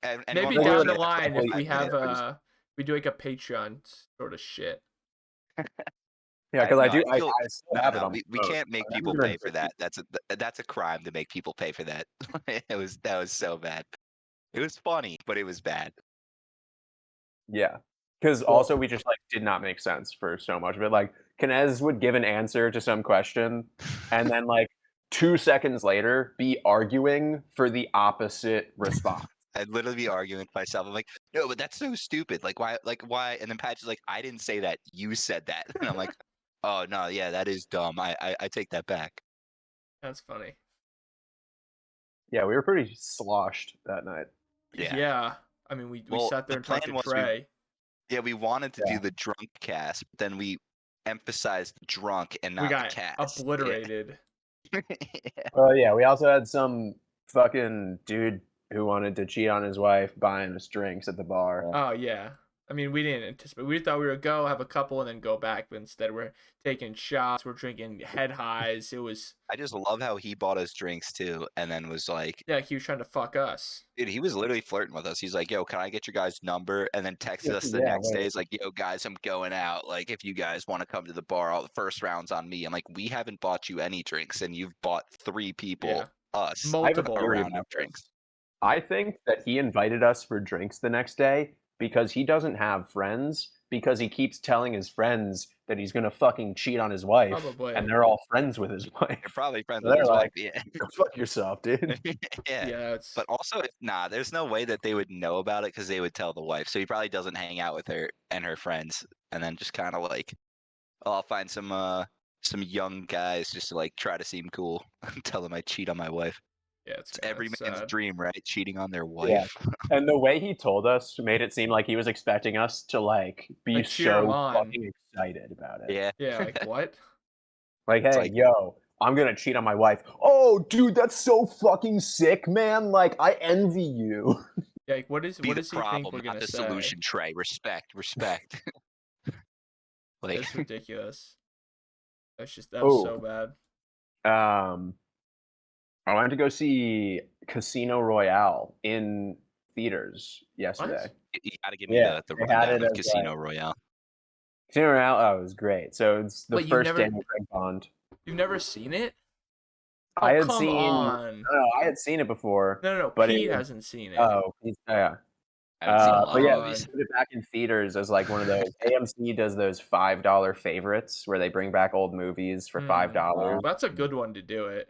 Maybe We'll down do the it line if every we have minute. we do like a Patreon sort of shit. Yeah, because I no, do. I feel still have it on we my phone. can't make I haven't people been pay for that. That's a crime to make people pay for that. That was so bad. It was funny, but it was bad. Yeah, because Well, also we just like did not make sense for so much of it. Like Kinez would give an answer to some question, and then like 2 seconds later be arguing for the opposite response. I'd literally be arguing with myself. I'm like, no, but that's so stupid. Like, why? Like, why? And then Patch is like, I didn't say that. You said that. And I'm like, oh no, yeah, that is dumb. I take that back. that's funny. Yeah, we were pretty sloshed that night. Yeah. Yeah. I mean, we Well, sat there the and talked plan to was Trey. we wanted to Yeah. do the drunk cast, but then we emphasized drunk and We not the got cast. obliterated. Yeah. Well, yeah, we also had some fucking dude who wanted to cheat on his wife buying us drinks at the bar. Oh yeah. I mean, we didn't anticipate. We thought we would go have a couple and then go back, but instead we're taking shots. We're drinking head highs. It was I just love how he bought us drinks too, and then was like, yeah. He was trying to fuck us. dude, he was literally flirting with us. He's like, yo, can I get your guys' number? And then texted us the Yeah, next day. wait. He's like, yo, guys, I'm going out. Like, if you guys want to come to the bar, all the first round's on me. I'm like, we haven't bought you any drinks, and you've bought 3 people, Yeah. us, I have a Multiple. a theory round about of drinks. this. I think that he invited us for drinks the next day because he doesn't have friends because he keeps telling his friends that he's gonna fucking cheat on his wife, Probably. and they're all friends with his wife. They're probably friends So with they're his like, wife, yeah. "Go fuck yourself, dude." Yeah. Yeah. It's But also, there's no way that they would know about it because they would tell the wife. So he probably doesn't hang out with her and her friends, and then just kind of like, oh, I'll find some young guys just to like try to seem cool and tell them I cheat on my wife. yeah. It's It's kinda every man's sad. dream, right? Cheating on their Yeah. wife. And the way he told us made it seem like he was expecting us to like be Like, cheer him so on. fucking excited about it. Yeah. Yeah. Like what? Like, It's hey, like- yo, I'm gonna cheat on my wife. Oh, dude, that's so fucking sick, man. Like, I envy you. Yeah. Like what Be does the he think problem, we're not gonna the say? solution, Trey. Respect. Like, It's ridiculous. That was Oh, so bad. I went to go see Casino Royale in theaters yesterday. What? you gotta give me Yeah, the they had rundown it of as Casino Royale. Casino Royale. Oh, it was great. So it's the Wait, first Daniel Craig Bond. you've never seen it? Oh, I had come seen. on. No, I had seen it before. No. But Pete it was, hasn't seen it. oh, yeah. I haven't seen a Come lot But of yeah, movies. they put it back in theaters as like one of those. AMC does those $5 favorites where they bring back old movies for $5. That's a good one to do it.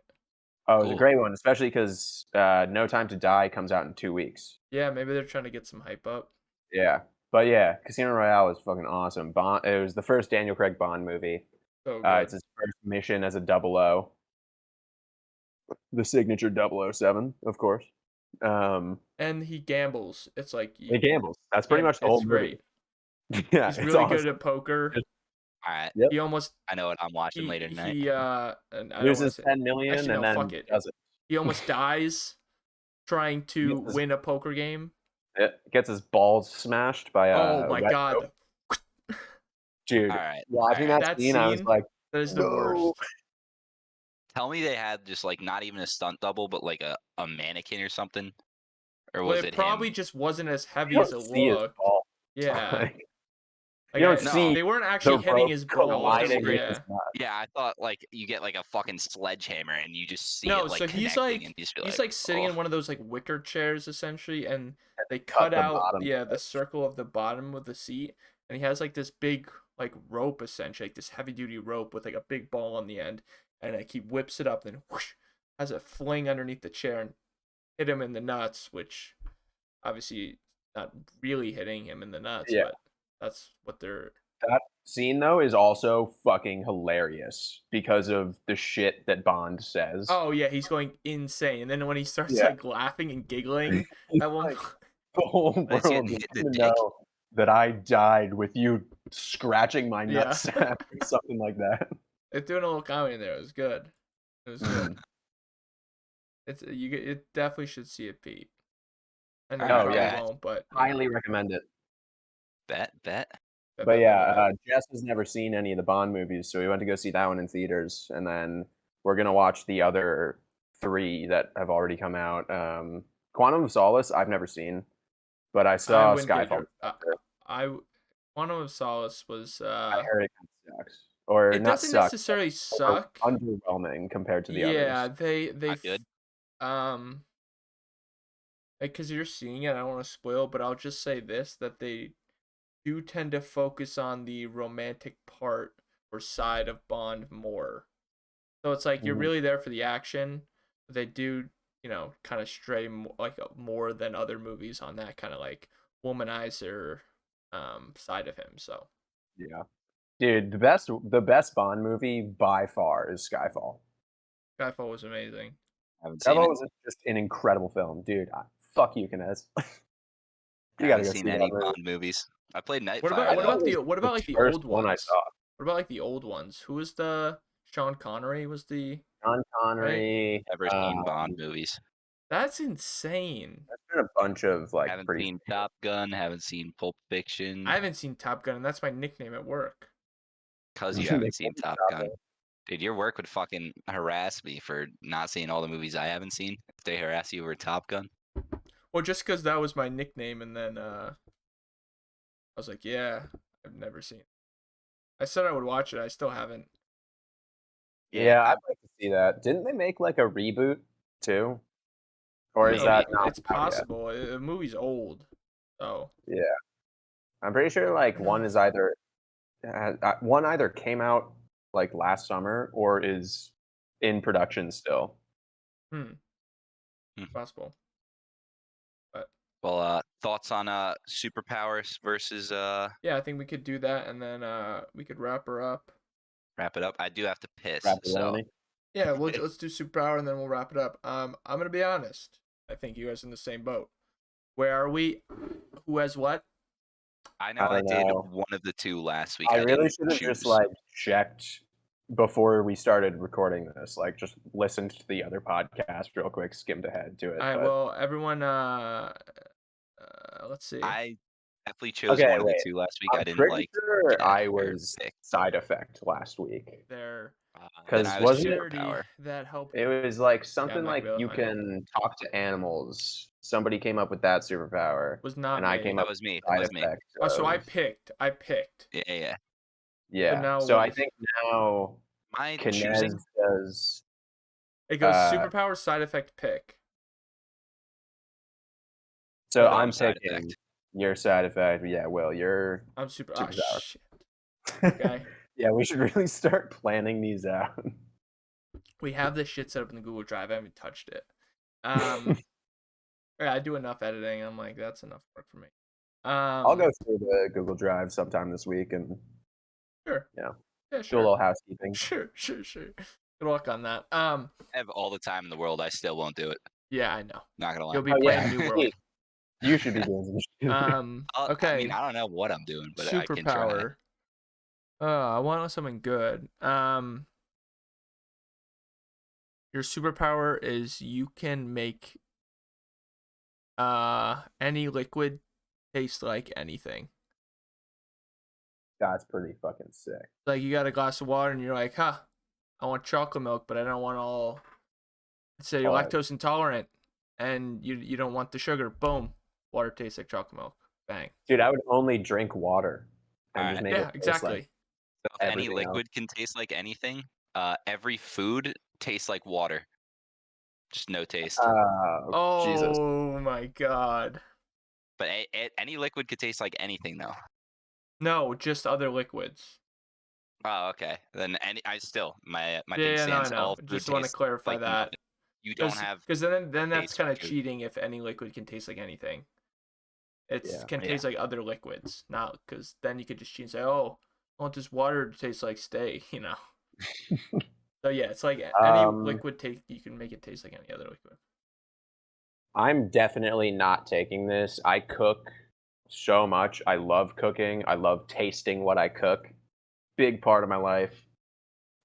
Oh, it was a Cool. great one, especially because No Time to Die comes out in 2 weeks. Yeah, maybe they're trying to get some hype up. Yeah, but yeah, Casino Royale was fucking awesome. Bond. It was the first Daniel Craig Bond movie. So good. It's his first mission as a 00, the signature 007, of course. And he gambles. It's like He gambles. That's pretty much the it's whole movie. great. Yeah, He's it's really awesome. good at poker. All right. Yep. He almost I know what I'm watching later tonight. and I don't wanna Loses say 10 million actually, and no, then fuck it. does it. He almost dies trying to Yes. win a poker game. It gets his balls smashed by a Oh my wet god. rope. Dude. All right. Watching all right. that That scene, I was scene, like, That is the no. worst. Tell me they had just like not even a stunt double, but like a mannequin or something, or Well, was it it probably him? just wasn't as heavy You as don't it see his looked. balls. Yeah. Like, you don't No. see They weren't actually the hitting rope his balls. colliding with Yeah. his nuts. Yeah, I thought like you get like a fucking sledgehammer and you just see No, it like so he's connecting like and you just be he's like sitting "Oh." in one of those like wicker chairs essentially, and they cut cut the out bottom of the it. circle of the bottom of the seat, and he has like this big like rope essentially, like this heavy duty rope with like a big ball on the end, and like he whips it up, then whoosh, has a fling underneath the chair and hit him in the nuts, which obviously not really hitting him in the nuts, Yeah. but that's what they're. That scene though is also fucking hilarious because of the shit that Bond says. Oh yeah, he's going insane, and then when he starts Yeah. like laughing and giggling He's at one like, point. the whole Let's get world hit needs in to the dick. know that I died with you scratching my Yeah. nutsack or something like that. They're doing a little comedy in there. It was good. It was good. It definitely should see it, Pete. I know you Oh, probably yeah. won't, but Highly recommend it. Bet. But yeah, Jess has never seen any of the Bond movies, so we went to go see that one in theaters, and then we're gonna watch the other 3 that have already come out. Quantum of Solace, I've never seen, but I saw wouldn't get Skyfall. Quantum of Solace was I heard it kind of sucks. or It not doesn't suck, necessarily but suck. underwhelming compared to the Yeah, others. they Not good. like because you're seeing it. I don't want to spoil, but I'll just say this: that they do tend to focus on the romantic part or side of Bond more. So it's like you're Mhm. really there for the action. But they do, kind of stray more than other movies on that kind of like womanizer side of him. So Yeah. Dude, the best Bond movie by far is Skyfall. Skyfall was amazing. Haven't seen Skyfall it. was just an incredible film, dude. Fuck you, Knez. You gotta Haven't go seen see that any movie. Bond movies. I played What Nightfire about what Skyfall though. about was what about like the first old one I ones? saw. What about like the old ones? Who was the Sean Connery was the John right? Connery. Never seen Bond movies. That's insane. There's been a bunch of like Haven't pretty. seen Top Gun. Haven't seen Pulp Fiction. I haven't seen Top Gun, and that's my nickname at work. Cause you haven't seen Top Gun. Dude, your work would fucking harass me for not seeing all the movies I haven't seen. If they harass you over Top Gun. Well, just because that was my nickname, and then I was like, yeah, I've never seen it. I said I would watch it. I still haven't. Yeah, I'd like to see that. Didn't they make like a reboot too? Or is Maybe. that not It's out yet? possible. The movie's old, so Yeah, I'm pretty sure like one either came out like last summer or is in production still. Hmm. possible. But Well, thoughts on superpowers versus yeah, I think we could do that, and then we could wrap her up. wrap it up. I do have to piss, so Rapidoni. Yeah, let's do superpower, and then we'll wrap it up. I'm gonna be honest. I think you guys are in the same boat. Where are we? Who has what? I know I I don't did know. one of the two last week. I I really didn't should have just choose. like checked before we started recording this. Like just listened to the other podcast real quick, skimmed ahead to it. All right. But Well, everyone. Let's see. I definitely chose okay, one of the wait. two last week. I I'm didn't pretty like sure I get or was pick. side effect last week. There. Then 'Cause I was wasn't it Charity superpower. that helped. It was like Yeah, I'm something not gonna like be able to you find it. can talk to animals. Somebody came up with that superpower, Was not and I me. came That up was with me. the That side was me. effect Oh, so I of picked. Yeah, yeah. So yeah. now So what I is think now My Knez choosing. does it? Goes uh superpower side effect pick. so No, What? I'm I'm side picking effect. your side effect. Yeah, Will, you're I'm super. Ah, superpower. shit. Okay. Yeah, we should really start planning these out. We have this shit set up in the Google Drive. I haven't touched it. Yeah, I do enough editing. I'm like, that's enough work for me. I'll go through the Google Drive sometime this week and Sure. Yeah, Yeah, do a sure. little housekeeping. Sure. Good luck on that. I have all the time in the world. I still won't do it. Yeah, I know. Not gonna lie. You'll be Oh playing yeah, New World. you should be doing some shit. I Okay. mean, I don't know what I'm doing, but I can try. Superpower. I want something good. Your superpower is you can make any liquid taste like anything. That's pretty fucking sick. Like you got a glass of water and you're like, huh, I want chocolate milk, but I don't want all. Let's say you're Hard. lactose intolerant and you don't want the sugar. Boom, water tastes like chocolate milk. Bang. Dude, I would only drink water and just Alright. make Yeah, it taste like exactly. So if any everything else. liquid can taste like anything, every food tastes like water. Just no taste. Oh, Jesus. Oh my god. But any liquid could taste like anything, though. No, just other liquids. Oh, okay. Then my thing Yeah, no, I stands. know. All food Just want to tastes clarify like that. nothing. You don't have Because then that's taste kind of for food. cheating if any liquid can taste like anything. It can taste like other liquids, not because then you could just cheat and say, "Oh, I want this water to taste like steak," you know. So yeah, it's like any liquid you can make it taste like any other liquid. I'm definitely not taking this. I cook so much. I love cooking. I love tasting what I cook. Big part of my life.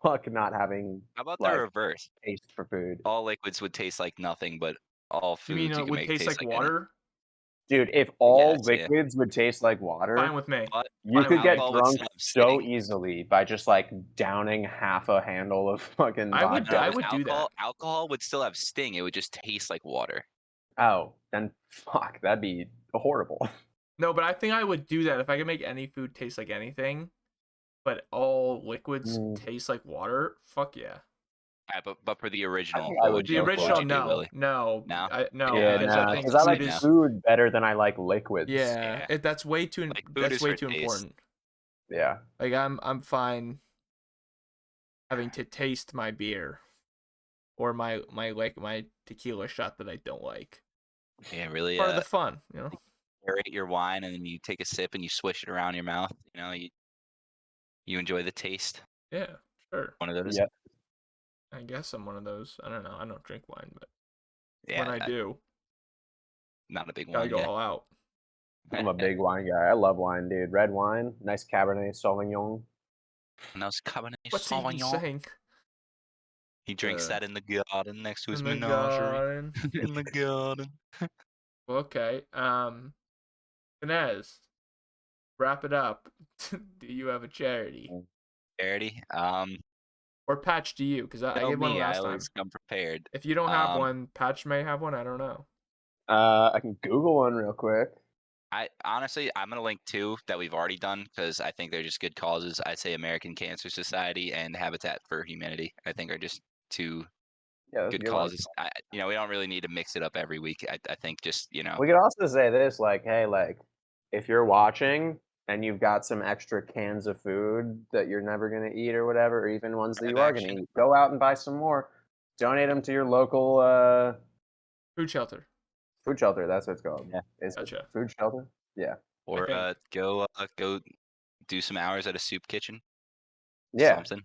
Fuck not having How about the like reverse? taste for food. All liquids would taste like nothing, but all You mean foods you it can would make taste like anything. water? Dude, if all guess, yeah. liquids would taste like Fine water, with me. But you Fine could with get me. alcohol would drunk still have so sting. easily by just like downing half a handle of fucking vodka. I would do that. Alcohol would still have sting. It would just taste like water. Oh, then fuck, that'd be horrible. No, but I think I would do that if I could make any food taste like anything. but all liquids taste like water, fuck yeah. Yeah, but for the original, I what would would The you, drink what would original, you do, no, Willie? no, No? no, Yeah, because I think because I like food is, food better than I like liquids. yeah, Yeah. that's way too, Like, food that's is way for too taste. important. Yeah. Like I'm fine having to taste my beer or my tequila shot that I don't like. Yeah, really. Part of the fun, you know. Aerate your wine, and then you take a sip and you swish it around your mouth. You know, you enjoy the taste. Yeah, sure. One of those. Yep. I guess I'm one of those. I don't know. I don't drink wine, but Yeah, when I do, not a big gotta wine go guy. all out. I'm a big wine guy. I love wine, dude. Red wine, nice Cabernet Sauvignon. And that was Cabernet What's he even Sauvignon. saying? He drinks that in the garden next to his In the menagerie. garden. In the garden. Okay. Inez, wrap it up. Do you have a charity? Charity. Or Patch, do you? Because I gave one Me, last I time. always come prepared. If you don't have one, Patch may have one. I don't know. I can Google one real quick. I honestly, I'm gonna link two that we've already done because I think they're just good causes. I'd say American Cancer Society and Habitat for Humanity. I think are just two Yeah, that's a good good one. causes. We don't really need to mix it up every week. I think just We could also say this, like, hey, like, if you're watching and you've got some extra cans of food that you're never gonna eat or whatever, or even ones that you are gonna eat, go out and buy some more. Donate them to your local Food shelter. food shelter. That's what it's called. Yeah. Is Gotcha. it food shelter? Yeah. or I go do some hours at a soup kitchen. Yeah. Something.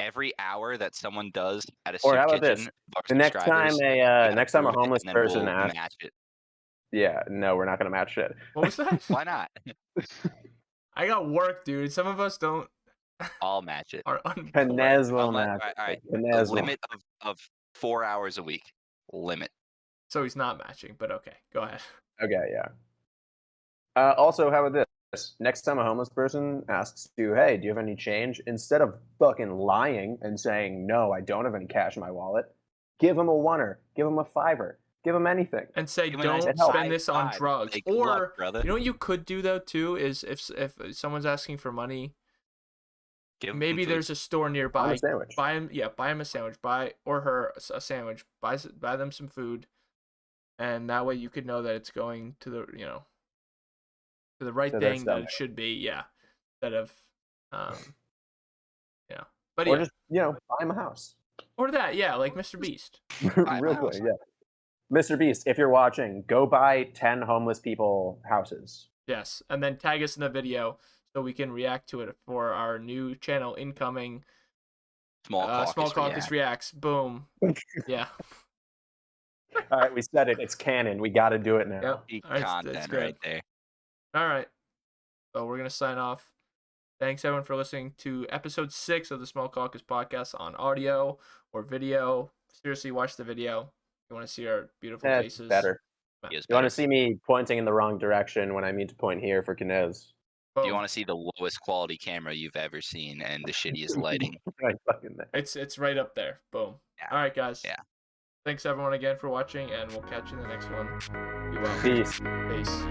Every hour that someone does at a Or soup how about this? kitchen, of our The next time subscribers, a we gotta next time a prove it, homeless and then person we'll asks, match it. yeah, no, we're not gonna match shit. What was that? Why not? I got work, dude. Some of us don't. I'll match it. Are unemployed. Canez will All match. right. A Canez will. limit of 4 hours a week. Limit. So he's not matching, but okay. Go ahead. Okay, yeah. Also, how about this? Next time a homeless person asks you, hey, do you have any change? Instead of fucking lying and saying, no, I don't have any cash in my wallet, give them a oneer, give them a fiver, give them anything. And say, Give him a nice don't high spend this on five. drugs. Hey, good Or, luck, brother. you know what you could do, though, too, is if someone's asking for money, Give 'em maybe food. there's a store Buy 'em nearby. a sandwich. Buy him a sandwich. Buy or her a sandwich. Buy them some food, and that way you could know that it's going to the to the right To their thing that stomach. it should be. Yeah, instead of yeah. But Or yeah, just, buy them a house. or that, yeah, like Mr. Beast. Buy 'em a Real house. quick, yeah. Mr. Beast, if you're watching, go buy 10 homeless people houses. Yes, and then tag us in the video so we can react to it for our new channel incoming. Small Caucus reacts. Boom. Yeah. All right, we said it. It's canon. We got to do it now. Yep. Peak All right, content that's good. right there. All right. So we're gonna sign off. Thanks everyone for listening to episode 6 of the Small Caucus Podcast on audio or video. Seriously, watch the video. If you want to see our beautiful That's faces. better. He is You want better. to see me pointing in the wrong direction when I mean to point here for Canez. Do you want to see the lowest quality camera you've ever seen and the shittiest lighting? Right fucking there. It's right up there. Boom. Yeah. All right, guys. Yeah. Thanks everyone again for watching, and we'll catch you in the next one. Be well. Peace. Peace.